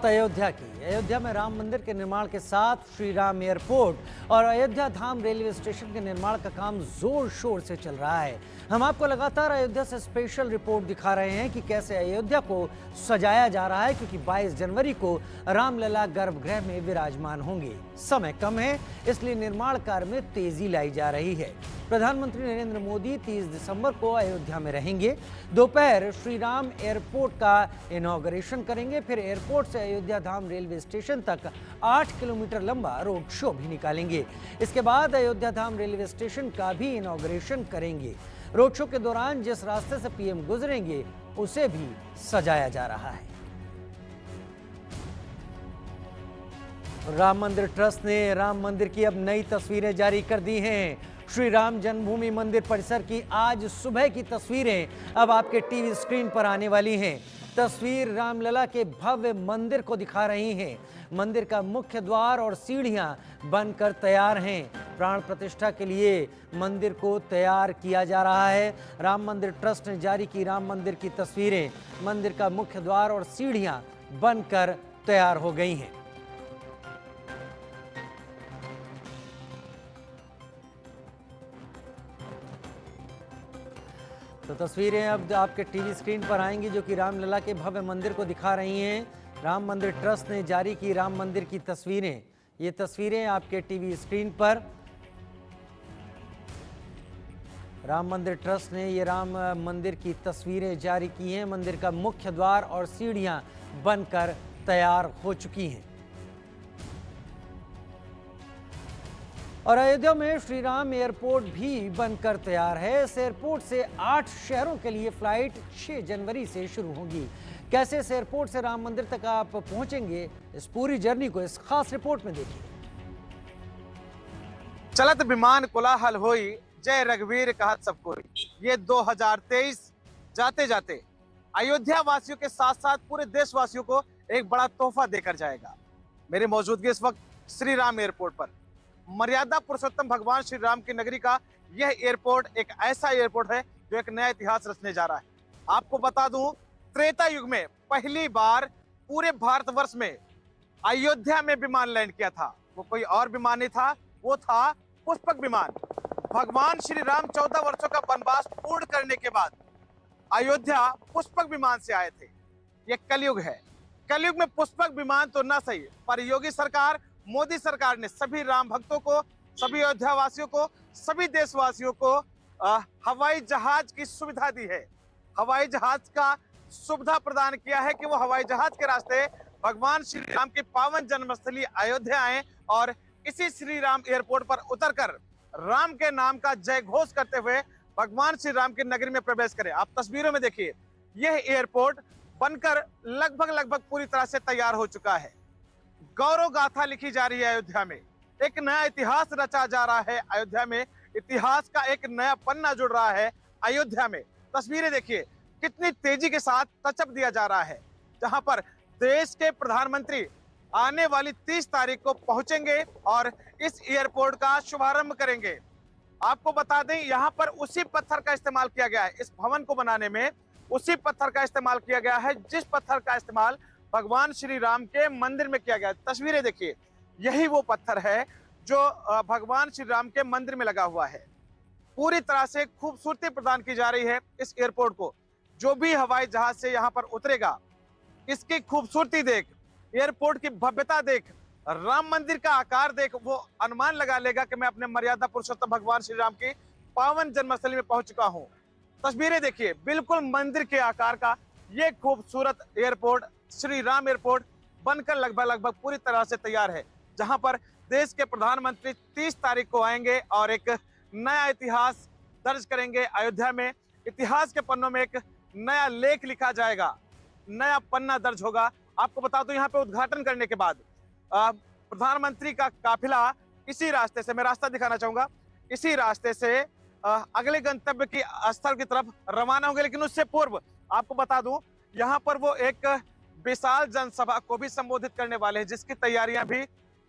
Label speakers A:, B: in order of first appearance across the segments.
A: अयोध्या की। अयोध्या में राम मंदिर के निर्माण के साथ श्री राम एयरपोर्ट और अयोध्या धाम रेलवे स्टेशन के निर्माण का काम जोर शोर से चल रहा है। हम आपको लगातार अयोध्या से स्पेशल रिपोर्ट दिखा रहे हैं कि कैसे अयोध्या को सजाया जा रहा है, क्योंकि 22 जनवरी को रामलला गर्भगृह में विराजमान होंगे। समय कम है, इसलिए निर्माण कार्य में तेजी लाई जा रही है। प्रधानमंत्री नरेंद्र मोदी 30 दिसंबर को अयोध्या में रहेंगे। दोपहर श्री राम एयरपोर्ट का इनॉग्रेशन करेंगे, फिर एयरपोर्ट से अयोध्या धाम रेलवे स्टेशन तक 8 किलोमीटर लंबा रोड शो भी निकालेंगे। इसके बाद अयोध्या धाम रेलवे स्टेशन का भी इनॉग्रेशन करेंगे। रोड शो के दौरान जिस रास्ते से पीएम गुजरेंगे उसे भी सजाया जा रहा है। राम मंदिर ट्रस्ट ने राम मंदिर की अब नई तस्वीरें जारी कर दी हैं। श्री राम जन्मभूमि मंदिर परिसर की आज सुबह की तस्वीरें अब आपके टीवी स्क्रीन पर आने वाली हैं। तस्वीर रामलला के भव्य मंदिर को दिखा रही हैं। मंदिर का मुख्य द्वार और सीढ़ियां बनकर तैयार हैं। प्राण प्रतिष्ठा के लिए मंदिर को तैयार किया जा रहा है। राम मंदिर ट्रस्ट ने जारी की राम मंदिर की तस्वीरें। मंदिर का मुख्य द्वार और सीढ़ियां बनकर तैयार हो गई हैं। तो तस्वीरें अब आपके टीवी स्क्रीन पर आएंगी, जो कि रामलला के भव्य मंदिर को दिखा रही हैं। राम मंदिर ट्रस्ट ने जारी की राम मंदिर की तस्वीरें। ये तस्वीरें आपके टीवी स्क्रीन पर। राम मंदिर ट्रस्ट ने ये राम मंदिर की तस्वीरें जारी की हैं। मंदिर का मुख्य द्वार और सीढ़ियां बनकर तैयार हो चुकी हैं। और अयोध्या में श्री राम एयरपोर्ट भी बनकर तैयार है। इस एयरपोर्ट से 8 शहरों के लिए फ्लाइट 6 जनवरी से शुरू होगी। कैसे इस एयरपोर्ट से राम मंदिर तक आप पहुंचेंगे, इस पूरी जर्नी को इस खास रिपोर्ट में देखिए।
B: चलत विमान कोलाहल होई, जय रघुवीर कहत सब कोई। ये 2023 जाते जाते अयोध्या वासियों के साथ साथ पूरे देशवासियों को एक बड़ा तोहफा देकर जाएगा। मेरी मौजूदगी इस वक्त श्री राम एयरपोर्ट पर। मर्यादा पुरुषोत्तम भगवान श्री राम की नगरी का यह एयरपोर्ट एक ऐसा एयरपोर्ट है जो एक नया इतिहास रचने जा रहा है। आपको बता दूं, त्रेता युग में पहली बार पूरे भारतवर्ष में अयोध्या में विमान लैंड किया था। वो कोई और विमान नहीं था, वो था पुष्पक विमान। भगवान श्री राम 14 वर्षों का वनवास पूर्ण करने के बाद अयोध्या पुष्पक विमान से आए थे। ये कलयुग है। कलयुग में पुष्पक विमान तो ना सही, पर योगी सरकार, मोदी सरकार ने सभी राम भक्तों को, सभी अयोध्या वासियों को, सभी देशवासियों को हवाई जहाज की सुविधा दी है। हवाई जहाज का सुविधा प्रदान किया है कि वो हवाई जहाज के रास्ते भगवान श्री राम की पावन जन्मस्थली अयोध्या आए और इसी श्री राम एयरपोर्ट पर उतरकर राम के नाम का जय घोष करते हुए भगवान श्री राम की नगरी में प्रवेश करें। आप तस्वीरों में देखिए, यह एयरपोर्ट बनकर लगभग पूरी तरह से तैयार हो चुका है। गौरव गाथा लिखी जा रही है अयोध्या में। एक नया इतिहास रचा जा रहा है अयोध्या में। इतिहास का एक नया पन्ना जुड़ रहा है अयोध्या में। तस्वीरें देखिए, कितनी तेजी के साथ टचअप दिया जा रहा है, जहां पर देश के प्रधानमंत्री आने वाली 30 तारीख को पहुंचेंगे और इस एयरपोर्ट का शुभारंभ करेंगे। आपको बता दें, यहाँ पर उसी पत्थर का इस्तेमाल किया गया है। इस भवन को बनाने में उसी पत्थर का इस्तेमाल किया गया है जिस पत्थर का इस्तेमाल भगवान श्री राम के मंदिर में किया गया। तस्वीरें देखिए, यही वो पत्थर है जो भगवान श्री राम के मंदिर में लगा हुआ है। पूरी तरह से खूबसूरती प्रदान की जा रही है इस एयरपोर्ट को। जो भी हवाई जहाज से यहाँ पर उतरेगा, इसकी खूबसूरती देख, एयरपोर्ट की भव्यता देख, राम मंदिर का आकार देख, वो अनुमान लगा लेगा कि मैं अपने मर्यादा पुरुषोत्तम भगवान श्री राम की पावन जन्मस्थली में पहुंच चुका हूँ। तस्वीरें देखिए, बिल्कुल मंदिर के आकार का ये खूबसूरत एयरपोर्ट श्री राम एयरपोर्ट बनकर लगभग पूरी तरह से तैयार है, जहां पर देश के प्रधानमंत्री 30 तारीख को आएंगे और एक नया इतिहास दर्ज करेंगे अयोध्या में। इतिहास के पन्नों में एक नया लेख लिखा जाएगा, नया पन्ना दर्ज होगा। आपको बता दूं, यहाँ पे उद्घाटन करने के बाद प्रधानमंत्री का काफिला इसी रास्ते से, मैं रास्ता दिखाना चाहूंगा, इसी रास्ते से अगले गंतव्य की स्थल की तरफ रवाना होंगे। लेकिन उससे पूर्व आपको बता दूं, यहाँ पर वो एक विशाल जनसभा को भी संबोधित करने वाले हैं, जिसकी तैयारियां भी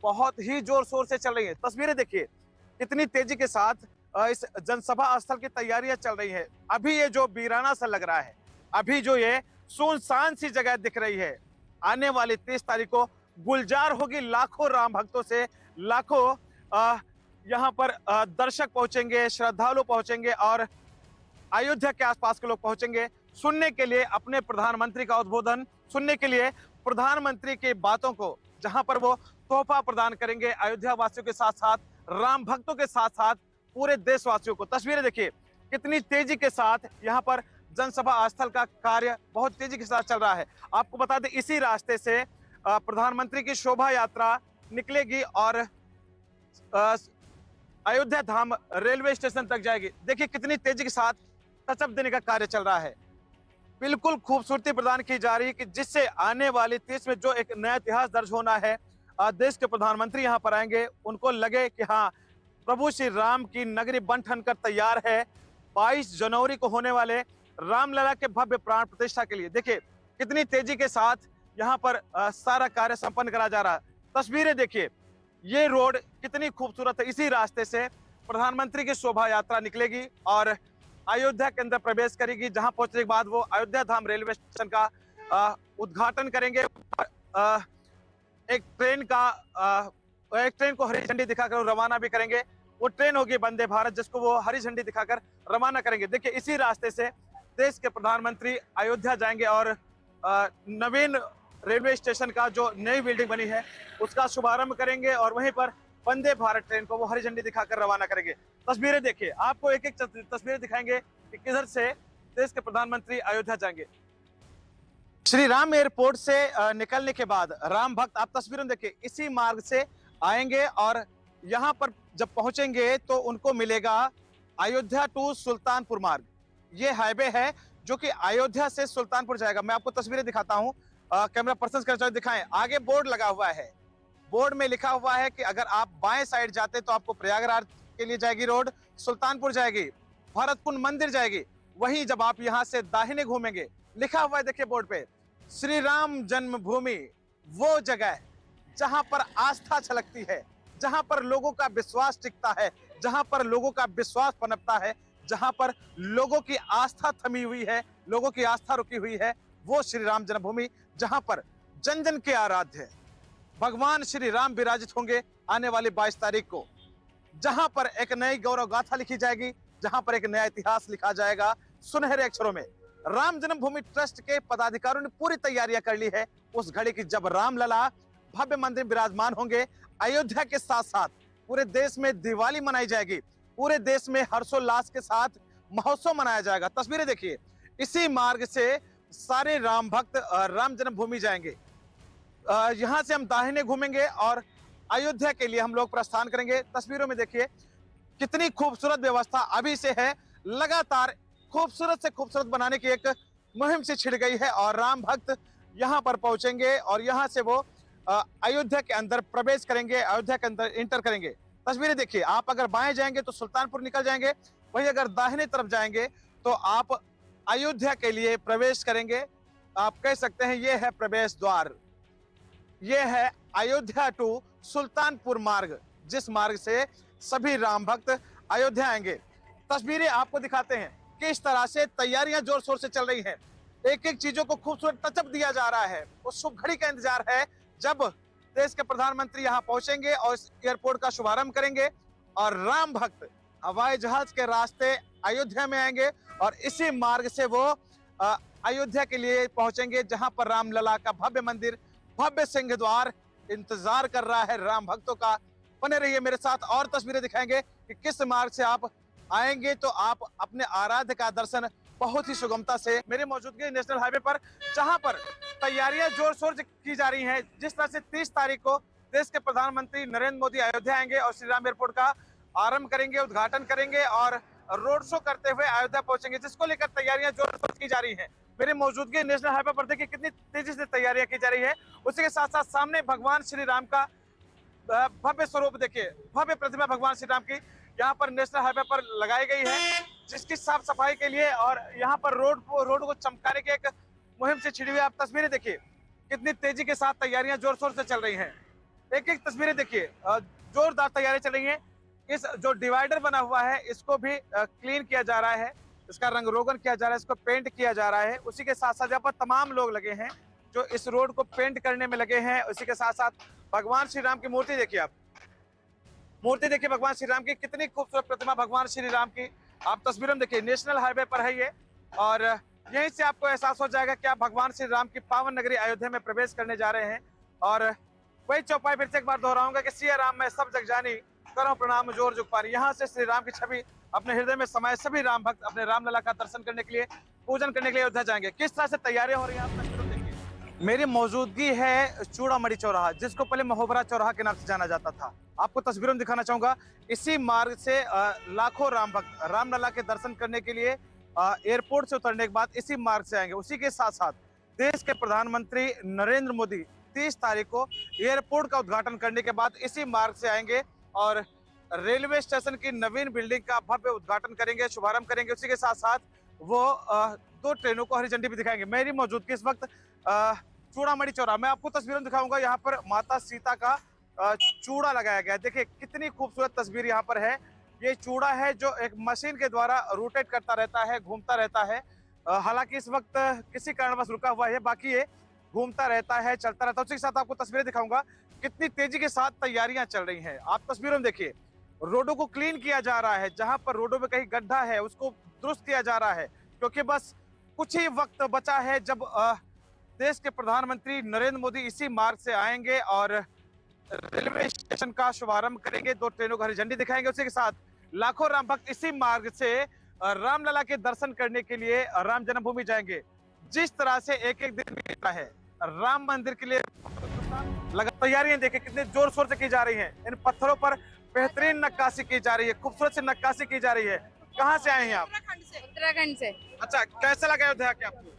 B: बहुत ही जोर शोर से चल रही है। तस्वीरें देखिए, कितनी तेजी के साथ इस जनसभा स्थल की तैयारियां चल रही है। अभी ये जो वीराना सा लग रहा है, अभी जो ये सुनसान सी जगह दिख रही है, आने वाली 30 तारीख को गुलजार होगी लाखों राम भक्तों से। लाखों यहाँ पर दर्शक पहुंचेंगे, श्रद्धालु पहुंचेंगे और अयोध्या के आसपास के लोग पहुंचेंगे सुनने के लिए अपने प्रधानमंत्री का उद्बोधन, सुनने के लिए प्रधानमंत्री की बातों को, जहां पर वो तोहफा प्रदान करेंगे अयोध्या वासियों के साथ साथ राम भक्तों के साथ साथ पूरे देशवासियों को। तस्वीरें देखिए कितनी तेजी के साथ यहाँ पर जनसभा स्थल का कार्य बहुत तेजी के साथ चल रहा है। आपको बता दें इसी रास्ते से प्रधानमंत्री की शोभा यात्रा निकलेगी और अयोध्या धाम रेलवे स्टेशन तक जाएगी। देखिए कितनी तेजी के साथ टचअप देने का कार्य चल रहा है। बिल्कुल खूबसूरती प्रदान की जा रही है कि जिससे आने वाली 30 में जो एक नया इतिहास दर्ज होना है, देश के प्रधानमंत्री यहाँ पर आएंगे, उनको लगे कि हाँ प्रभु श्री राम की नगरी बन ठन कर तैयार है 22 जनवरी को होने वाले रामलला के भव्य प्राण प्रतिष्ठा के लिए। देखिए कितनी तेजी के साथ यहाँ पर सारा कार्य संपन्न करा जा रहा है। तस्वीरें देखिए, ये रोड कितनी खूबसूरत है। इसी रास्ते से प्रधानमंत्री की शोभा यात्रा निकलेगी और अयोध्या के अंदर प्रवेश करेगी, जहां पहुंचने के बाद वो अयोध्या धाम रेलवे स्टेशन का उद्घाटन करेंगे। एक ट्रेन को हरी झंडी दिखाकर रवाना भी करेंगे। वो ट्रेन होगी वंदे भारत, जिसको वो हरी झंडी दिखाकर रवाना करेंगे। देखिए इसी रास्ते से देश के प्रधानमंत्री अयोध्या जाएंगे और नवीन रेलवे स्टेशन का जो नई बिल्डिंग बनी है उसका शुभारंभ करेंगे और वहीं पर वंदे भारत ट्रेन को वो हरी झंडी दिखाकर रवाना करेंगे। तस्वीरें देखिए, आपको एक एक तस्वीरें दिखाएंगे कि किधर से देश के प्रधानमंत्री अयोध्या जाएंगे। श्री राम एयरपोर्ट से निकलने के बाद राम भक्त, आप तस्वीरें देखिए, इसी मार्ग से आएंगे और यहाँ पर जब पहुंचेंगे तो उनको मिलेगा अयोध्या टू सुल्तानपुर मार्ग। ये हाईवे है जो कि अयोध्या से सुल्तानपुर जाएगा। मैं आपको तस्वीरें दिखाता हूँ, कैमरा पर्सन कर दिखाएं। आगे बोर्ड लगा हुआ है, बोर्ड में लिखा हुआ है कि अगर आप बाएं साइड जाते तो आपको प्रयागराज के लिए जाएगी रोड, सुल्तानपुर जाएगी, भरतकुंड मंदिर जाएगी। वहीं जब आप यहाँ से दाहिने घूमेंगे, लिखा हुआ है देखिए बोर्ड पे, श्री राम जन्मभूमि, वो जगह जहां पर आस्था छलकती है, जहां पर लोगों का विश्वास टिकता है, जहां पर लोगों का विश्वास पनपता है, जहां पर लोगों की आस्था थमी हुई है, लोगों की आस्था रुकी हुई है, वो श्री राम जन्मभूमि, जहां पर जन जन के आराध्य भगवान श्री राम विराजित होंगे आने वाली 22 तारीख को, जहां पर एक नई गौरव गाथा लिखी जाएगी, जहां पर एक नया इतिहास लिखा जाएगा सुनहरे अक्षरों में। राम जन्मभूमि ट्रस्ट के पदाधिकारियों ने पूरी तैयारियां कर ली है उस घड़ी की जब रामलला भव्य मंदिर विराजमान होंगे। अयोध्या के साथ साथ पूरे देश में दिवाली मनाई जाएगी, पूरे देश में हर्षोल्लास के साथ महोत्सव मनाया जाएगा। तस्वीरें देखिए, इसी मार्ग से सारे राम भक्त राम जन्मभूमि जाएंगे। यहाँ से हम दाहिने घूमेंगे और अयोध्या के लिए हम लोग प्रस्थान करेंगे। तस्वीरों में देखिए कितनी खूबसूरत व्यवस्था अभी से है, लगातार खूबसूरत से खूबसूरत बनाने की एक मुहिम से छिड़ गई है और राम भक्त यहाँ पर पहुंचेंगे और यहाँ से वो अयोध्या के अंदर प्रवेश करेंगे, अयोध्या के अंदर इंटर करेंगे। तस्वीरें देखिए, आप अगर बाएं जाएंगे तो सुल्तानपुर निकल जाएंगे, वहीं अगर दाहिने तरफ जाएंगे तो आप अयोध्या के लिए प्रवेश करेंगे। आप कह सकते हैं ये है प्रवेश द्वार, ये है अयोध्या टू सुल्तानपुर मार्ग, जिस मार्ग से सभी राम भक्त अयोध्या आएंगे। तस्वीरें आपको दिखाते हैं किस तरह से तैयारियां जोर शोर से चल रही हैं। एक एक चीजों को खूबसूरत टचअप दिया जा रहा है। उस शुभ घड़ी का इंतजार है जब देश के प्रधानमंत्री यहां पहुंचेंगे और इस एयरपोर्ट का शुभारंभ करेंगे और राम भक्त हवाई जहाज के रास्ते अयोध्या में आएंगे और इसी मार्ग से वो अयोध्या के लिए पहुंचेंगे, जहां पर रामलला का भव्य मंदिर, भव्य सिंह द्वार इंतजार कर रहा है राम भक्तों का। बने रहिए मेरे साथ और तस्वीरें दिखाएंगे कि किस मार्ग से आप आएंगे तो आप अपने आराध्य का दर्शन बहुत ही सुगमता से। मेरी मौजूदगी नेशनल हाईवे पर, जहां पर तैयारियां जोर शोर से की जा रही हैं। जिस तरह से 30 तारीख को देश के प्रधानमंत्री नरेंद्र मोदी अयोध्या आएंगे और श्री राम एयरपोर्ट का आरंभ करेंगे, उद्घाटन करेंगे और रोड शो करते हुए अयोध्या पहुंचेंगे, जिसको लेकर तैयारियां जोर शोर से की जा रही है। मेरी मौजूदगी नेशनल हाईवे पर देखिए कितनी तेजी से तैयारियां की जा रही है। उसी के साथ साथ सामने भगवान श्री राम का भव्य स्वरूप देखिए, भव्य प्रतिमा भगवान श्री राम की यहाँ पर नेशनल हाईवे पर लगाई गई है, जिसकी साफ सफाई के लिए और यहाँ पर रोड को चमकाने के एक मुहिम से छिड़ी हुई। आप तस्वीरें देखिए कितनी तेजी के साथ तैयारियां जोर शोर से चल रही हैं। एक एक तस्वीरें देखिए, जोरदार तैयारियां चल रही हैं। इस जो डिवाइडर बना हुआ है इसको भी क्लीन किया जा रहा है, इसका रंग रोगन किया जा रहा है, इसको पेंट किया जा रहा है। उसी के साथ साथ यहाँ पर तमाम लोग लगे हैं जो इस रोड को पेंट करने में लगे हैं। उसी के साथ साथ भगवान श्री राम की मूर्ति देखिए आप, मूर्ति देखिए भगवान श्री राम की, कितनी खूबसूरत प्रतिमा भगवान श्री राम की। आप तस्वीरों में देखिए, नेशनल हाईवे पर है ये, और यहीं से आपको एहसास हो जाएगा कि आप भगवान श्री राम की पावन नगरी अयोध्या में प्रवेश करने जा रहे हैं। और वही चौपाई फिर से एक बार दोहराऊंगा कि सिया राम में सब जग जानी, करो प्रणाम जोर जुग पानी। यहाँ से श्री राम की छवि अपने हृदय में समाये सभी राम भक्त अपने रामलला का दर्शन करने के लिए, पूजन करने के लिए अयोध्या जाएंगे। किस तरह से तैयारियां हो रही हैं आप तस्वीरों देखिए। मेरी मौजूदगी है चूड़ामणि चौराहा, जिसको पहले महोबरा चौराहा के नाम से जाना जाता था। आपको तस्वीरों में दिखाना चाहूंगा, इसी मार्ग से लाखों राम भक्त रामलला के दर्शन करने के लिए एयरपोर्ट से उतरने के बाद इसी मार्ग से आएंगे। उसी के साथ साथ देश के प्रधानमंत्री नरेंद्र मोदी 30 तारीख को एयरपोर्ट का उद्घाटन करने के बाद इसी मार्ग से आएंगे और रेलवे स्टेशन की नवीन बिल्डिंग का भव्य उद्घाटन करेंगे, शुभारंभ करेंगे। उसी के साथ साथ वो 2 ट्रेनों को हरी झंडी भी दिखाएंगे। मेरी मौजूदगी इस वक्त चूड़ामणि चौराहा, मैं आपको तस्वीरों दिखाऊंगा। यहाँ पर माता सीता का चूड़ा लगाया गया है। देखिए कितनी खूबसूरत तस्वीर यहाँ पर है। ये चूड़ा है जो एक मशीन के द्वारा रोटेट करता रहता है, घूमता रहता है। हालांकि इस वक्त किसी कारणवश रुका हुआ है, बाकी ये घूमता रहता है, चलता रहता है। उसी के साथ आपको तस्वीरें दिखाऊंगा कितनी तेजी के साथ तैयारियां चल रही हैं। आप तस्वीरों में देखिए, रोडों को क्लीन किया जा रहा है। जहां पर रोडों में कहीं गड्ढा है उसको दुरुस्त किया जा रहा है, क्योंकि बस कुछ ही वक्त बचा है जब देश के प्रधानमंत्री नरेंद्र मोदी इसी मार्ग से आएंगे और रेलवे स्टेशन का शुभारंभ करेंगे, 2 ट्रेनों को हरी झंडी दिखाएंगे। उसी के साथ लाखों राम भक्त इसी मार्ग से रामलला के दर्शन करने के लिए राम जन्मभूमि जाएंगे। जिस तरह से एक एक दिन बीतता है राम मंदिर के लिए तैयारियां देखिए कितने जोर शोर से की जा रही हैं। इन पत्थरों पर बेहतरीन नक्काशी की जा रही है, खूबसूरत से नक्काशी की जा रही है। कहाँ से आए हैं आप?
C: उत्तराखंड से।
B: अच्छा, कैसा लगा अयोध्या के आपको?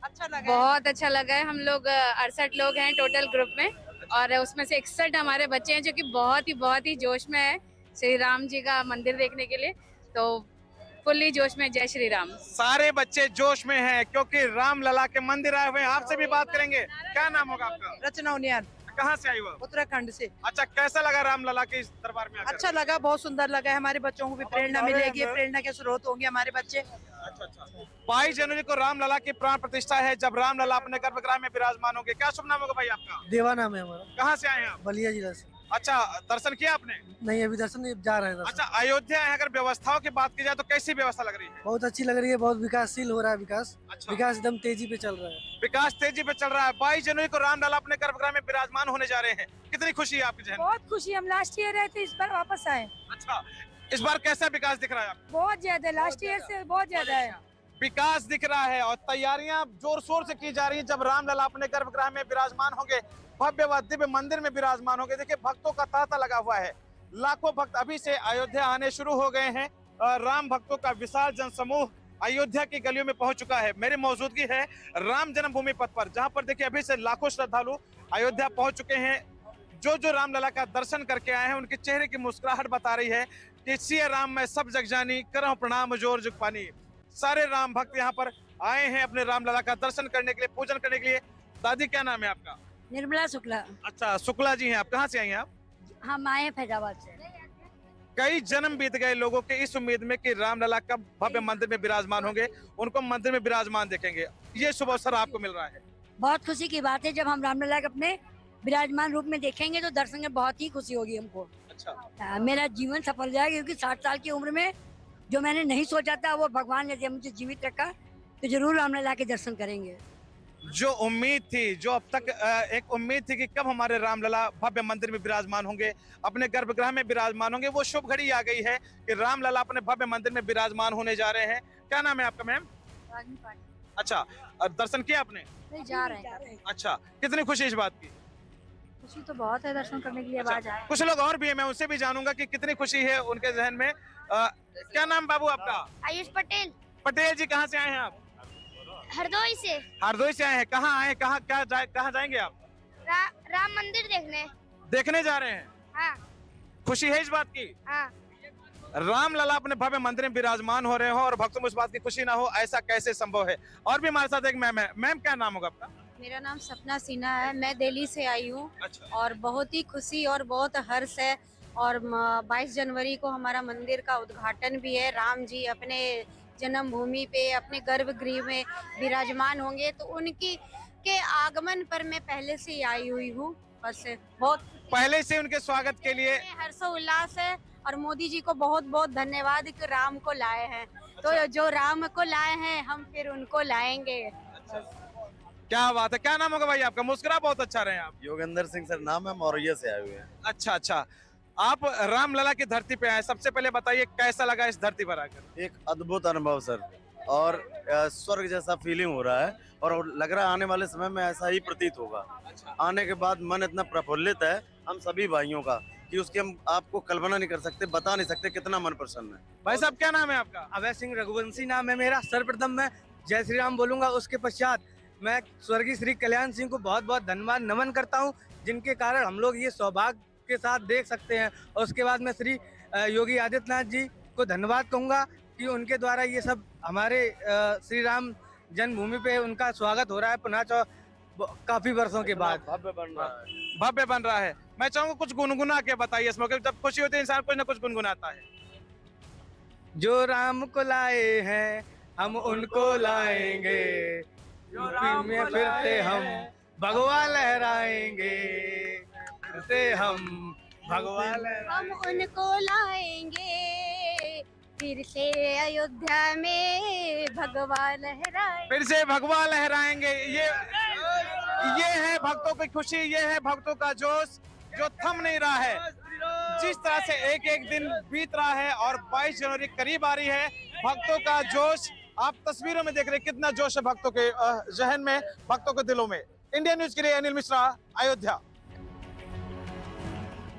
C: अच्छा लगा, बहुत अच्छा लगा है। हम लोग 68 लोग हैं टोटल ग्रुप में, और उसमें से 61 हमारे बच्चे हैं जो कि बहुत ही जोश में है श्री राम जी का मंदिर देखने के लिए। तो फुल्ली जोश में, जय श्री राम।
B: सारे बच्चे जोश में हैं क्योंकि रामलला के मंदिर आए हुए हैं। आपसे भी बात करेंगे। क्या नाम होगा आपका?
D: रचना उनियान।
B: कहाँ से आई हो?
D: उत्तराखंड से।
B: अच्छा, कैसा लगा रामलला के इस दरबार में आकर?
D: अच्छा लगा, बहुत सुंदर लगा है। हमारे बच्चों को भी प्रेरणा मिलेगी, प्रेरणा के स्रोत होंगे हमारे बच्चे।
B: अच्छा। 22 जनवरी को रामलला की प्राण प्रतिष्ठा है, जब रामलला अपने गर्भगृह में विराजमान होंगे। क्या शुभ नाम होगा भाई आपका?
E: देवा नाम है हमारा।
B: कहाँ से आए हैं आप?
E: बलिया जिला से।
B: अच्छा, दर्शन किया आपने?
E: नहीं, अभी दर्शन नहीं, जा रहे हैं दर्शन।
B: अच्छा, अयोध्या है, अगर व्यवस्थाओं की बात की जाए तो कैसी व्यवस्था लग रही है?
E: बहुत अच्छी लग रही है, बहुत विकासशील हो रहा है विकास।
B: अच्छा।
E: विकास एकदम तेजी पे चल रहा है।
B: विकास तेजी पे चल रहा है। 22 जनवरी को रामलला अपने गर्भगृह में विराजमान होने जा रहे हैं। कितनी खुशी है आपके जहन में?
F: बहुत खुशी, हम लास्ट ईयर रहे थे, इस बार वापस आए।
B: अच्छा, इस बार कैसा विकास दिख रहा है आपको?
F: बहुत ज्यादा, लास्ट ईयर से बहुत ज्यादा है।
B: विकास दिख रहा है और तैयारियां जोर शोर से की जा रही है। जब रामलला अपने गर्भगृह में विराजमान होंगे, भव्य व दिव्य मंदिर में विराजमान होंगे। देखिए भक्तों का तांता लगा हुआ है। लाखों भक्त अभी से अयोध्या आने शुरू हो गए हैं। राम भक्तों का विशाल जनसमूह अयोध्या की गलियों में पहुंच चुका है। मेरी मौजूदगी है राम जन्मभूमि पथ पर, जहां पर देखिए अभी से लाखों श्रद्धालु अयोध्या पहुंच चुके हैं। जो रामलला का दर्शन करके आए हैं उनके चेहरे की मुस्कुराहट बता रही है कि सिया राम में सब जग जानी, करहु प्रणाम जोर जुग पानी। सारे राम भक्त यहाँ पर आए हैं अपने रामलला का दर्शन करने के लिए, पूजन करने के लिए। दादी क्या नाम है आपका?
F: निर्मला शुक्ला।
B: अच्छा, शुक्ला जी हैं आप। कहाँ से आई हैं आप?
F: हम आए फैजाबाद से।
B: कई जन्म बीत गए लोगों के इस उम्मीद में कि रामलला कब भव्य मंदिर में विराजमान होंगे, उनको मंदिर में विराजमान देखेंगे। ये शुभ अवसर आपको मिल रहा है।
F: बहुत खुशी की बात है, जब हम रामलला के अपने विराजमान रूप में देखेंगे तो दर्शन में बहुत ही खुशी होगी हमको।
B: अच्छा,
F: मेरा जीवन सफल जाएगा, क्योंकि 60 साल की उम्र में जो मैंने नहीं सोचा था वो भगवान ने जब मुझे जीवित रखा, तो जरूर रामलला के दर्शन करेंगे।
B: जो उम्मीद थी, जो अब तक एक उम्मीद थी कि कब हमारे रामलला भव्य मंदिर में विराजमान होंगे, अपने गर्भगृह में विराजमान होंगे, वो शुभ घड़ी आ गई है कि रामलला अपने भव्य मंदिर में विराजमान होने जा रहे हैं। क्या नाम है आपका मैम? अच्छा, दर्शन किया आपने?
F: नहीं, जा रहे हैं।
B: अच्छा, कितनी खुशी इस बात की?
F: खुशी तो बहुत है, दर्शन करने के लिए आवाज आए।
B: कुछ लोग और भी हैं, मैं उनसे भी जानूंगा कि कितनी खुशी है उनके जहन में। क्या नाम बाबू आपका?
G: आयुष पटेल।
B: पटेल जी, कहाँ से आए हैं आप?
G: हरदोई से।
B: हरदोई से आए हैं। कहाँ आए, कहाँ जाएंगे आप?
G: राम मंदिर
B: देखने जा रहे हैं।
G: हाँ।
B: खुशी है इस बात की?
G: हाँ।
B: रामलला अपने भव्य मंदिर में विराजमान हो रहे हो और भक्तों में इस बात की खुशी ना हो, ऐसा कैसे संभव है? और भी हमारे साथ एक मैम है। मैम क्या नाम होगा आपका?
C: मेरा नाम सपना सिन्हा है, मैं दिल्ली से आई हूँ।
B: अच्छा।
C: और बहुत ही खुशी और बहुत हर्ष है। और 22 जनवरी को हमारा मंदिर का उद्घाटन भी है। राम जी अपने जन्मभूमि पे अपने गर्भगृह में विराजमान होंगे, तो उनकी के आगमन पर मैं पहले से ही आई हुई हूँ, बस बहुत
B: पहले से उनके स्वागत के लिए
C: हर्षोल्लास है और मोदी जी को बहुत बहुत धन्यवाद कि राम को लाए हैं। तो जो राम को लाए हैं हम फिर उनको लाएंगे।
B: क्या बात है, क्या नाम होगा भाई आपका? मुस्कुरा बहुत अच्छा रहे आप।
H: योगेंद्र सिंह सर नाम है, मौर्य से आए हुए हैं।
B: अच्छा अच्छा, आप रामलला की धरती पे आए, सबसे पहले बताइए कैसा लगा इस धरती पर आकर?
H: एक अद्भुत अनुभव सर, और स्वर्ग जैसा फीलिंग हो रहा है, और लग रहा है आने वाले समय में ऐसा ही प्रतीत होगा। आने के बाद मन इतना प्रफुल्लित है हम सभी भाइयों का कि उसकी हम आपको कल्पना नहीं कर सकते, बता नहीं सकते कितना मन प्रसन्न है।
B: भाई साहब क्या नाम है आपका?
E: अभय सिंह रघुवंशी नाम है मेरा। सर्वप्रथम मैं जय श्री राम बोलूंगा, उसके पश्चात मैं स्वर्गीय श्री कल्याण सिंह को बहुत बहुत धन्यवाद नमन करता हूं, जिनके कारण हम लोग ये सौभाग्य के साथ देख सकते हैं। और उसके बाद मैं श्री योगी आदित्यनाथ जी को धन्यवाद कहूंगा कि उनके द्वारा ये सब हमारे श्री राम जन्मभूमि पे उनका स्वागत हो रहा है पुनः काफी वर्षों के बाद।
H: भव्य बन रहा है।
B: भव्य बन रहा है। मैं चाहूंगा कुछ गुनगुना के बताइए इस मौके पर। जब खुशी होती है इंसान कुछ ना कुछ गुनगुनाता है।
E: जो राम को लाए हैं हम उनको लाएंगे, यूपी में फिरते हम भगवा लहराएंगे, फिरते हम भगवा
C: हम उनको लाएंगे, फिर से अयोध्या में भगवा लहराएंगे।
B: फिर से भगवा लहराएंगे। ये है भक्तों की खुशी, ये है भक्तों का जोश जो थम नहीं रहा है। जिस तरह से एक एक दिन बीत रहा है और 22 जनवरी करीब आ रही है, भक्तों का जोश आप तस्वीरों में देख रहे हैं। कितना जोश है भक्तों के जहन में, भक्तों के दिलों में। इंडिया न्यूज के लिए अनिल मिश्रा, अयोध्या।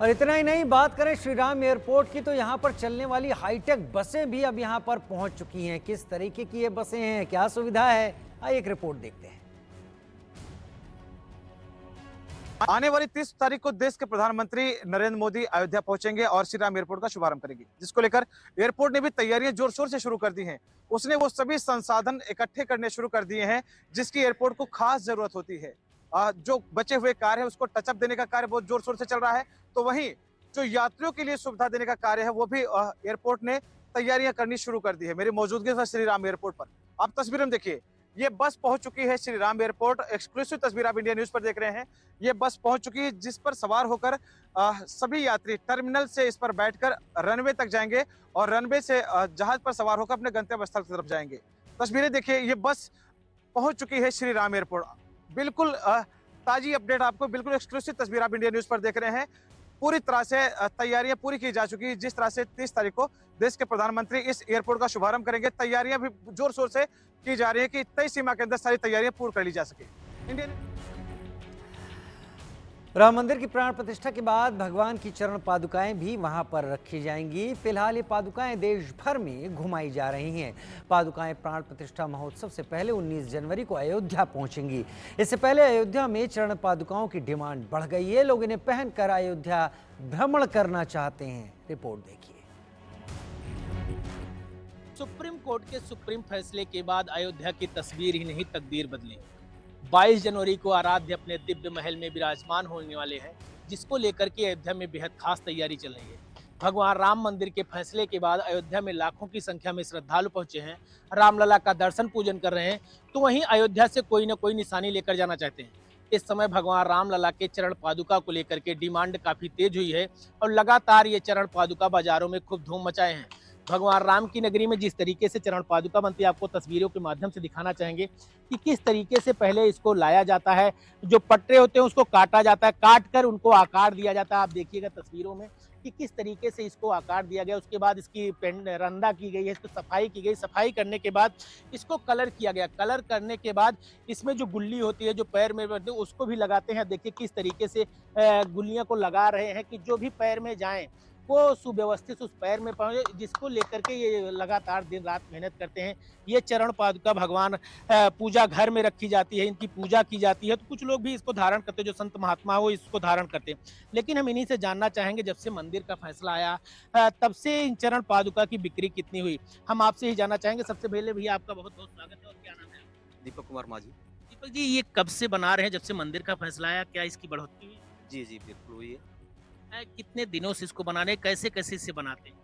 A: और इतना ही नहीं, बात करें श्री राम एयरपोर्ट की तो यहाँ पर चलने वाली हाईटेक बसें भी अब यहाँ पर पहुँच चुकी हैं। किस तरीके की ये बसें हैं, क्या सुविधा है, आइए एक रिपोर्ट देखते हैं।
B: आने वाली 30 तारीख को देश के प्रधानमंत्री नरेंद्र मोदी अयोध्या पहुंचेंगे और श्री राम एयरपोर्ट का शुभारंभ करेंगे, जिसको लेकर एयरपोर्ट ने भी तैयारियां जोर शोर से शुरू कर दी हैं। उसने वो सभी संसाधन इकट्ठे करने शुरू कर दिए हैं जिसकी एयरपोर्ट को खास जरूरत होती है। जो बचे हुए कार्य है उसको टचअप देने का कार्य बहुत जोर शोर से चल रहा है, तो वहीं जो यात्रियों के लिए सुविधा देने का कार्य है वो भी एयरपोर्ट ने तैयारियां करनी शुरू कर दी है। मेरी मौजूदगी है श्री राम एयरपोर्ट पर, आप तस्वीरें देखिए। ये बस पहुंच चुकी है श्री राम एयरपोर्ट। एक्सक्लूसिव तस्वीर आप इंडिया न्यूज पर देख रहे हैं। ये बस पहुंच चुकी है जिस पर सवार होकर सभी यात्री टर्मिनल से इस पर बैठकर रनवे तक जाएंगे और रनवे से जहाज पर सवार होकर अपने गंतव्य स्थल की तरफ जाएंगे। तस्वीरें देखिए, ये बस पहुंच चुकी है श्री राम एयरपोर्ट। बिल्कुल ताजी अपडेट आपको, बिल्कुल एक्सक्लूसिव तस्वीर आप इंडिया न्यूज पर देख रहे हैं। पूरी तरह से तैयारियां पूरी की जा चुकी है। जिस तरह से 30 तारीख को देश के प्रधानमंत्री इस एयरपोर्ट का शुभारंभ करेंगे, तैयारियां भी जोर शोर से की जा रही है कि तय सीमा के अंदर सारी तैयारियां पूरी कर ली जा सके।
A: राम मंदिर की प्राण प्रतिष्ठा के बाद भगवान की चरण पादुकाएं भी वहां पर रखी जाएंगी। फिलहाल ये पादुकाएं देश भर में घुमाई जा रही हैं। पादुकाएं प्राण प्रतिष्ठा महोत्सव से पहले 19 जनवरी को अयोध्या पहुंचेंगी। इससे पहले अयोध्या में चरण पादुकाओं की डिमांड बढ़ गई है। लोग इन्हें पहनकर अयोध्या भ्रमण करना चाहते हैं। रिपोर्ट देखिए।
I: सुप्रीम कोर्ट के सुप्रीम फैसले के बाद अयोध्या की तस्वीर ही नहीं तकदीर बदली। 22 जनवरी को आराध्य अपने दिव्य महल में विराजमान होने वाले हैं, जिसको लेकर के अयोध्या में बेहद खास तैयारी चल रही है। भगवान राम मंदिर के फैसले के बाद अयोध्या में लाखों की संख्या में श्रद्धालु पहुंचे हैं, रामलला का दर्शन पूजन कर रहे हैं, तो वहीं अयोध्या से कोई न कोई निशानी लेकर जाना चाहते हैं। इस समय भगवान रामलला के चरण पादुका को लेकर के डिमांड काफी तेज हुई है और लगातार ये चरण पादुका बाजारों में खूब धूम मचाए हैं। भगवान राम की नगरी में जिस तरीके से चरण पादुका बनती है, आपको तस्वीरों के माध्यम से दिखाना चाहेंगे कि किस तरीके से पहले इसको लाया जाता है। जो पट्टे होते हैं उसको काटा जाता है, काट कर उनको आकार दिया जाता है। आप देखिएगा तस्वीरों में कि किस तरीके से इसको आकार दिया गया। उसके बाद इसकी रंदा की गई है, इसको सफाई की गई। सफाई करने के बाद इसको कलर किया गया। कलर करने के बाद इसमें जो गुल्ली होती है, जो पैर में उसको भी लगाते हैं। देखिए किस तरीके से गुल्लियां को लगा रहे हैं कि जो भी पैर में जाएं वो सुव्यवस्थित उस पैर में पहुंचे, जिसको लेकर के ये लगातार दिन रात मेहनत करते हैं। ये चरण पादुका भगवान पूजा घर में रखी जाती है, इनकी पूजा की जाती है। तो कुछ लोग भी इसको धारण करते हैं, जो संत महात्मा वो इसको धारण करते हैं। लेकिन हम इन्हीं से जानना चाहेंगे, जब से मंदिर का फैसला आया तब से इन चरण पादुका की बिक्री कितनी हुई, हम आपसे ही जानना चाहेंगे। सबसे पहले भैया आपका बहुत बहुत स्वागत है। और क्या नाम है?
J: दीपक कुमार माझी।
I: दीपक जी, ये कब से बना रहे हैं? जब से मंदिर का फैसला आया, क्या इसकी बढ़ोतरी हुई?
J: जी जी बिल्कुल हुई है।
I: कितने दिनों से इसको बना रहे हैं, कैसे कैसे इसे बनाते हैं?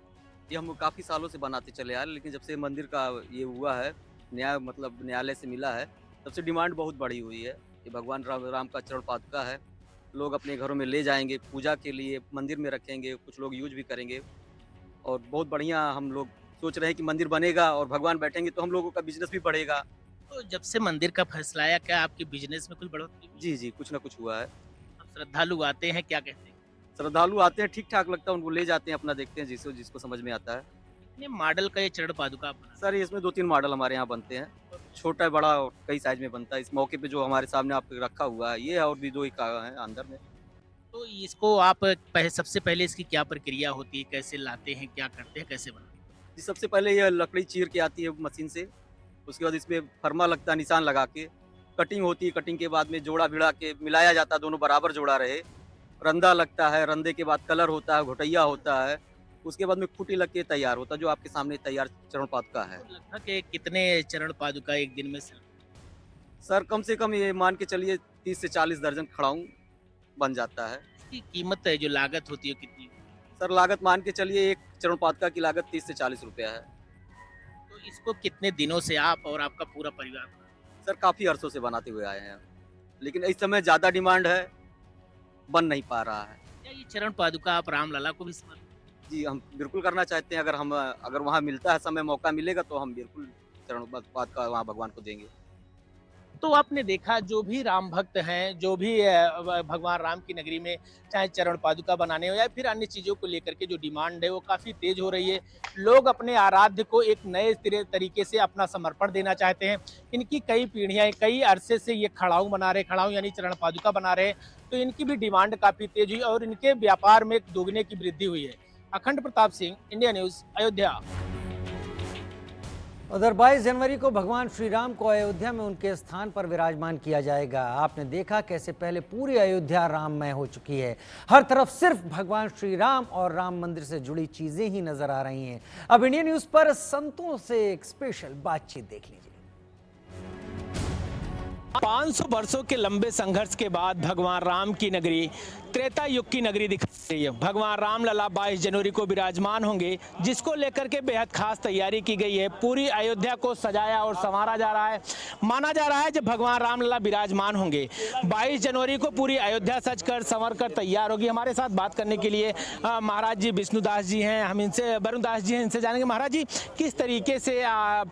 J: ये हम काफ़ी सालों से बनाते चले आ रहे, लेकिन जब से मंदिर का ये हुआ है, न्यायालय से मिला है, तब से डिमांड बहुत बढ़ी हुई है। ये भगवान राम का चरण पादुका है। लोग अपने घरों में ले जाएंगे पूजा के लिए, मंदिर में रखेंगे, कुछ लोग यूज भी करेंगे। और बहुत बढ़िया हम लोग सोच रहे हैं कि मंदिर बनेगा और भगवान बैठेंगे तो हम लोगों का बिजनेस भी बढ़ेगा।
I: तो जब से मंदिर का फैसला आया, क्या आपके बिजनेस में कुछ बढ़ोतरी हुई?
J: जी जी, कुछ ना कुछ हुआ है।
I: अब श्रद्धालु आते हैं, क्या कहते हैं?
J: श्रद्धालु आते हैं, ठीक ठाक लगता है, उनको ले जाते हैं, अपना देखते हैं जिसको जिसको समझ में आता है।
I: कितने मॉडल का ये चरण पादुका आप बना?
J: सर इसमें 2-3 मॉडल हमारे यहाँ बनते हैं, छोटा बड़ा और कई साइज में बनता है। इस मौके पे जो हमारे सामने आप रखा हुआ है ये है, और भी 2 ही का है अंदर में।
I: तो इसको आप सबसे पहले इसकी क्या प्रक्रिया होती है, कैसे लाते हैं, क्या करते हैं, कैसे बनाते हैं?
J: जी, सबसे पहले ये लकड़ी चीर के आती है मशीन से, उसके बाद इसमें फरमा लगता है, निशान लगा के कटिंग होती है। कटिंग के बाद में जोड़ा भिड़ा के मिलाया जाता है, दोनों बराबर जोड़ा रहे। रंदा लगता है, रंदे के बाद कलर होता है, घोटैया होता है, उसके बाद में खूटी लग के तैयार होता है, जो आपके सामने तैयार चरण पादुका है।
I: लगभग कितने चरण पादुका एक दिन में
J: सर कम से कम ये मान के चलिए 30 से 40 दर्जन खड़ाऊं बन जाता है।
I: इसकी कीमत है, जो लागत होती है, कितनी?
J: सर लागत मान के चलिए एक चरण पादुका की लागत 30 से 40 रुपया है।
I: तो इसको कितने दिनों से आप और आपका पूरा परिवार?
J: सर काफ़ी अरसों से बनाते हुए आए हैं, लेकिन इस समय ज़्यादा डिमांड है, बन नहीं पा रहा है।
I: क्या ये चरण पादुका आप रामलला को भी समर्पित?
J: जी हम बिल्कुल करना चाहते हैं। अगर वहाँ मिलता है समय, मौका मिलेगा तो हम बिल्कुल चरण पादुका वहाँ भगवान को देंगे।
I: तो आपने देखा, जो भी राम भक्त हैं, जो भी भगवान राम की नगरी में चाहे चरण पादुका बनाने हो या फिर अन्य चीज़ों को लेकर के जो डिमांड है वो काफ़ी तेज हो रही है। लोग अपने आराध्य को एक नए तरीके से अपना समर्पण देना चाहते हैं। इनकी कई पीढ़ियाँ, कई अरसे से ये खड़ाऊँ बना रहे, खड़ाऊँ यानी चरण पादुका बना रहे, तो इनकी भी डिमांड काफ़ी तेज हुई और इनके व्यापार में दोगुने की वृद्धि हुई है। अखंड प्रताप सिंह, इंडिया न्यूज़, अयोध्या।
A: उधर 22 जनवरी को भगवान श्री राम को अयोध्या में उनके स्थान पर विराजमान किया जाएगा। आपने देखा कैसे पहले पूरी अयोध्या राममय हो चुकी है। हर तरफ सिर्फ भगवान श्री राम और राम मंदिर से जुड़ी चीजें ही नजर आ रही हैं। अब इंडिया न्यूज पर संतों से एक स्पेशल बातचीत देख लीजिए।
I: 500 वर्षों के लंबे संघर्ष के बाद भगवान राम की नगरी त्रेता युग की नगरी दिखाई रही है। भगवान रामलला 22 जनवरी को विराजमान होंगे, जिसको लेकर के बेहद खास तैयारी की गई है। पूरी अयोध्या को सजाया और संवारा जा रहा है। माना जा रहा है जब भगवान रामलला विराजमान होंगे 22 जनवरी को पूरी अयोध्या सज कर संवर कर तैयार होगी। हमारे साथ बात करने के लिए महाराज जी विष्णुदास जी हैं, हम इनसे वरुण दास जी हैं, इनसे जानेंगे। महाराज जी, किस तरीके से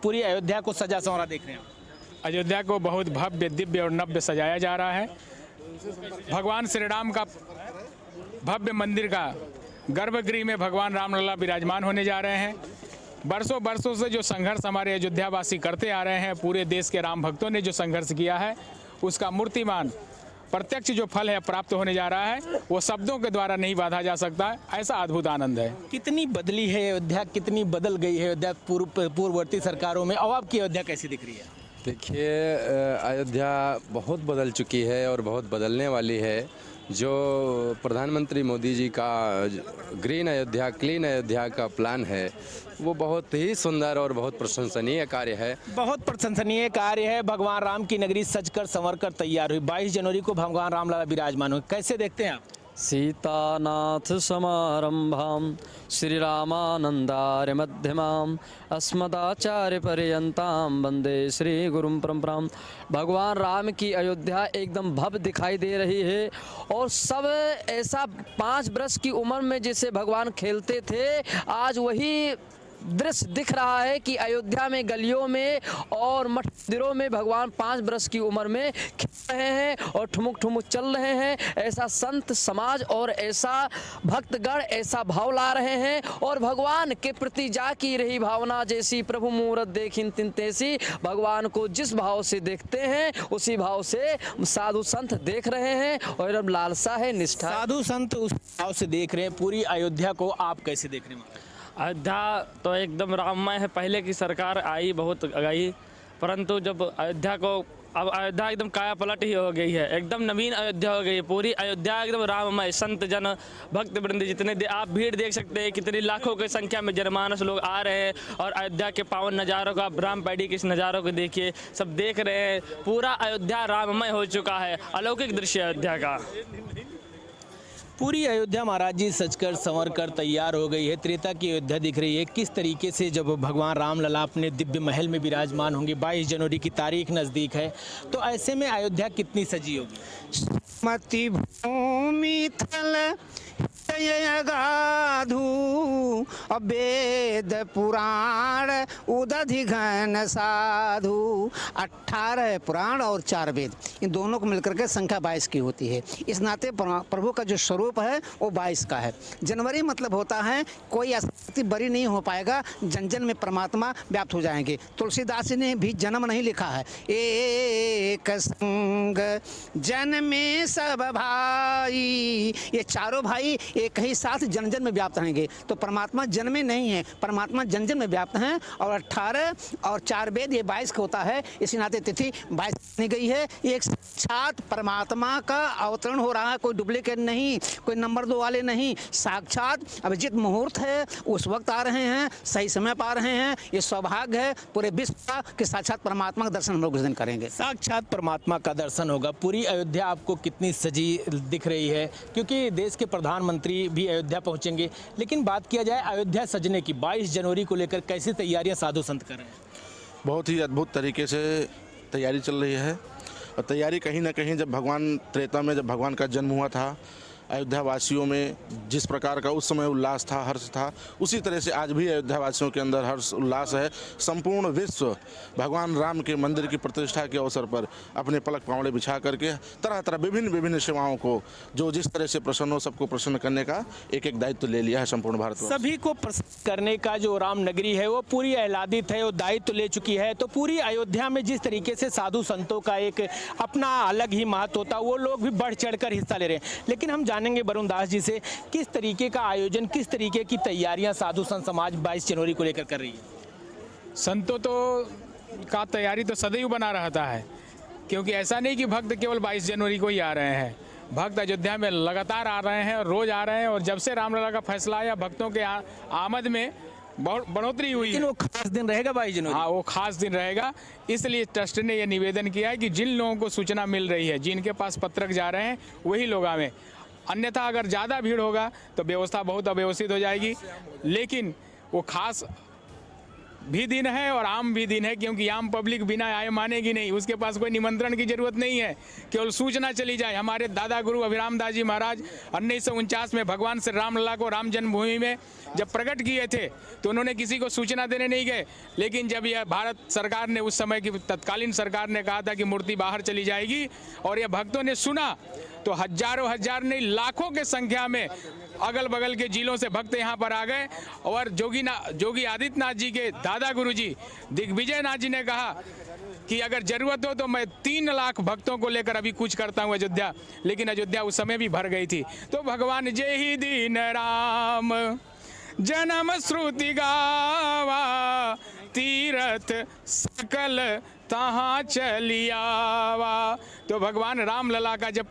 I: पूरी अयोध्या को सजा संवरा देख रहे हैं?
K: अयोध्या को बहुत भव्य, दिव्य और नव्य सजाया जा रहा है। भगवान श्री राम का भव्य मंदिर का गर्भगृह में भगवान रामलला विराजमान होने जा रहे हैं। बरसों से जो संघर्ष हमारे अयोध्यावासी करते आ रहे हैं, पूरे देश के राम भक्तों ने जो संघर्ष किया है, उसका मूर्तिमान प्रत्यक्ष जो फल है प्राप्त होने जा रहा है, वो शब्दों के द्वारा नहीं बांधा जा सकता। ऐसा अद्भुत आनंद है।
I: कितनी बदली है अयोध्या, कितनी बदल गई है अयोध्या पूर्ववर्ती सरकारों में? अब आपकी अयोध्या कैसी दिख रही है?
L: देखिए, अयोध्या बहुत बदल चुकी है और बहुत बदलने वाली है। जो प्रधानमंत्री मोदी जी का ग्रीन अयोध्या, क्लीन अयोध्या का प्लान है, वो बहुत ही सुंदर और बहुत प्रशंसनीय कार्य है।
I: बहुत प्रशंसनीय कार्य है। भगवान राम की नगरी सजकर संवर कर तैयार हुई। 22 जनवरी को भगवान रामलला विराजमान हुए, कैसे देखते हैं आप?
M: सीतानाथ समारंभां श्रीरामानंदार्य मध्यमां अस्मदाचार्य पर्यंतां वंदे श्री गुरुं परंपरां। भगवान राम की अयोध्या एकदम भव्य दिखाई दे रही है और सब ऐसा 5 वर्ष की उम्र में जैसे भगवान खेलते थे, आज वही दृश्य दिख रहा है कि अयोध्या में गलियों में और मंदिरों में भगवान 5 वर्ष की उम्र में खेल रहे हैं और ठुमुक ठुमुक चल रहे हैं। ऐसा संत समाज और ऐसा भक्तगण ऐसा भाव ला रहे हैं और भगवान के प्रति जाकी रही भावना जैसी प्रभु मूरत देखिन तिन तैसी। भगवान को जिस भाव से देखते हैं उसी भाव से साधु संत देख रहे हैं और अब लालसा है, निष्ठा।
I: साधु संत उस भाव से देख रहे हैं। पूरी अयोध्या को आप कैसे देख रहे हैं?
M: अयोध्या तो एकदम राममय है। पहले की सरकार आई, बहुत गई, परंतु जब अयोध्या को अब अयोध्या एकदम काया पलट ही हो गई है। एकदम नवीन अयोध्या हो गई है। पूरी अयोध्या एकदम राममय। संत जन भक्त वृंद जितने आप भीड़ देख सकते हैं, कितनी लाखों की संख्या में जनमानस लोग आ रहे हैं और अयोध्या के पावन नज़ारों का, राम पैड़ी के इस नज़ारों को देखिए, सब देख रहे हैं। पूरा अयोध्या राममय हो चुका है। अलौकिक दृश्य अयोध्या का।
I: पूरी अयोध्या महाराज जी सजकर संवर कर तैयार हो गई है। त्रेता की अयोध्या दिख रही है। किस तरीके से जब भगवान रामलला अपने दिव्य महल में विराजमान होंगे, 22 जनवरी की तारीख नज़दीक है, तो ऐसे में अयोध्या कितनी सजी होगी?
E: मति भूमि थल गाधु वेद पुराण उदधि घन साधु। 18 पुराण और 4 वेद, इन दोनों को मिलकर के संख्या 22 की होती है। इस नाते प्रभु का जो स्वरूप है वो 22 का है। जनवरी मतलब होता है कोई आसक्ति बरी नहीं हो पाएगा, जन जन में परमात्मा व्याप्त हो जाएंगे। तुलसीदास ने भी जन्म नहीं लिखा है, एक संग जन में सब भाई, ये चारों भाई एक ही साथ जन जन में व्याप्त रहेंगे। तो परमात्मा जन में नहीं है, परमात्मा जन जन में व्याप्त हैं। और 18 और 4 वेद ये 22 का होता है। इसी नाते तिथि 22 मानी गई है। ये एक साक्षात परमात्मा का अवतरण हो रहा है, कोई डुप्लीकेट नहीं, कोई नंबर 2 वाले नहीं। साक्षात अभिजीत मुहूर्त है, उस वक्त आ रहे हैं, सही समय पा रहे हैं। ये सौभाग्य है पूरे विश्व का कि साक्षात परमात्मा का दर्शन हम लोग उस दिन करेंगे।
I: साक्षात परमात्मा का दर्शन होगा। पूरी अयोध्या आपको कितनी सजी दिख रही है, क्योंकि देश के प्रधानमंत्री भी अयोध्या पहुंचेंगे। लेकिन बात किया जाए अयोध्या सजने की, 22 जनवरी को लेकर कैसी तैयारियां साधु संत कर रहे हैं?
N: बहुत ही अद्भुत तरीके से तैयारी चल रही है। और तैयारी कहीं ना कहीं जब भगवान त्रेता में जब भगवान का जन्म हुआ था, अयोध्या वासियों में जिस प्रकार का उस समय उल्लास था, हर्ष था, उसी तरह से आज भी अयोध्या वासियों के अंदर हर्ष उल्लास है। संपूर्ण विश्व भगवान राम के मंदिर की प्रतिष्ठा के अवसर पर अपने पलक पावड़े बिछा करके तरह तरह विभिन्न सेवाओं को जो जिस तरह से प्रसन्न हो, सबको प्रसन्न करने का एक दायित्व ले लिया है संपूर्ण भारत।
I: सभी को प्रसन्न करने का जो राम नगरी है वो पूरी आह्लादित है, वो दायित्व ले चुकी है। तो पूरी अयोध्या में जिस तरीके से साधु संतों का एक अपना अलग ही महत्व होता है, वो लोग भी बढ़ चढ़ कर हिस्सा ले रहे हैं। लेकिन हम जानेंगे वरुण दास जी से, किस तरीके का आयोजन, किस तरीके की तैयारियां साधु संत समाज 22 जनवरी को लेकर कर रही है?
K: संतों का तैयारी तो सदैव बना रहता है, क्योंकि ऐसा नहीं कि भक्त केवल 22 जनवरी को ही आ रहे हैं। भक्त अयोध्या में लगातार आ रहे हैं और रोज आ रहे हैं। और जब से रामलला का फैसला आया, भक्तों के आमद में बहुत बढ़ोतरी हुई।
I: लेकिन वो खास दिन रहेगा 22 जनवरी?
K: हाँ, वो खास दिन रहेगा। इसलिए ट्रस्ट ने यह निवेदन किया है कि जिन लोगों को सूचना मिल रही है, जिनके पास पत्रक जा रहे हैं, वही लोग आवें। अन्यथा अगर ज़्यादा भीड़ होगा तो व्यवस्था बहुत अव्यवस्थित हो जाएगी। लेकिन वो खास भी दिन है और आम भी दिन है, क्योंकि आम पब्लिक बिना आए मानेगी नहीं। उसके पास कोई निमंत्रण की जरूरत नहीं है, केवल सूचना चली जाए। हमारे दादा गुरु अभिराम दास जी महाराज 1949 में भगवान श्री रामलला को राम जन्मभूमि में जब प्रकट किए थे, तो उन्होंने किसी को सूचना देने नहीं गए। लेकिन जब यह भारत सरकार ने, उस समय की तत्कालीन सरकार ने कहा था कि मूर्ति बाहर चली जाएगी, और यह भक्तों ने सुना, तो हजारों हजार नहीं, लाखों के संख्या में अगल बगल के जिलों से भक्त यहाँ पर आ गए। और जोगी आदित्यनाथ जी के दादा गुरुजी दिग्विजय नाथ जी ने कहा कि अगर जरूरत हो तो मैं 3 लाख भक्तों को लेकर अभी कुछ करता हूँ अयोध्या। लेकिन अयोध्या उस समय भी भर गई थी। तो भगवान जय ही दीन राम जन्म श्रुति गावा, तीरथ सकल तहाँ चलियावा। तो भगवान रामलला का जब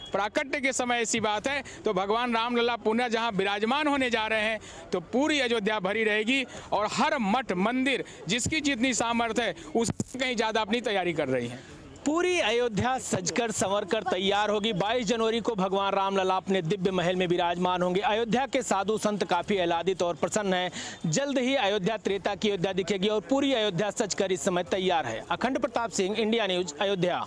K: प्राकट्य के समय ऐसी बात है, तो भगवान रामलला पुनः जहाँ विराजमान होने जा रहे हैं, तो पूरी अयोध्या भरी रहेगी। और हर मठ मंदिर जिसकी जितनी सामर्थ्य है, उससे कहीं ज़्यादा अपनी तैयारी कर रही है।
I: पूरी अयोध्या सजकर संवर कर तैयार होगी। 22 जनवरी को भगवान रामलला अपने दिव्य महल में विराजमान होंगे। अयोध्या के साधु संत काफ़ी आह्लादित और प्रसन्न हैं। जल्द ही अयोध्या त्रेता की अयोध्या दिखेगी और पूरी अयोध्या सजकर इस समय तैयार है। अखंड प्रताप सिंह, इंडिया न्यूज, अयोध्या।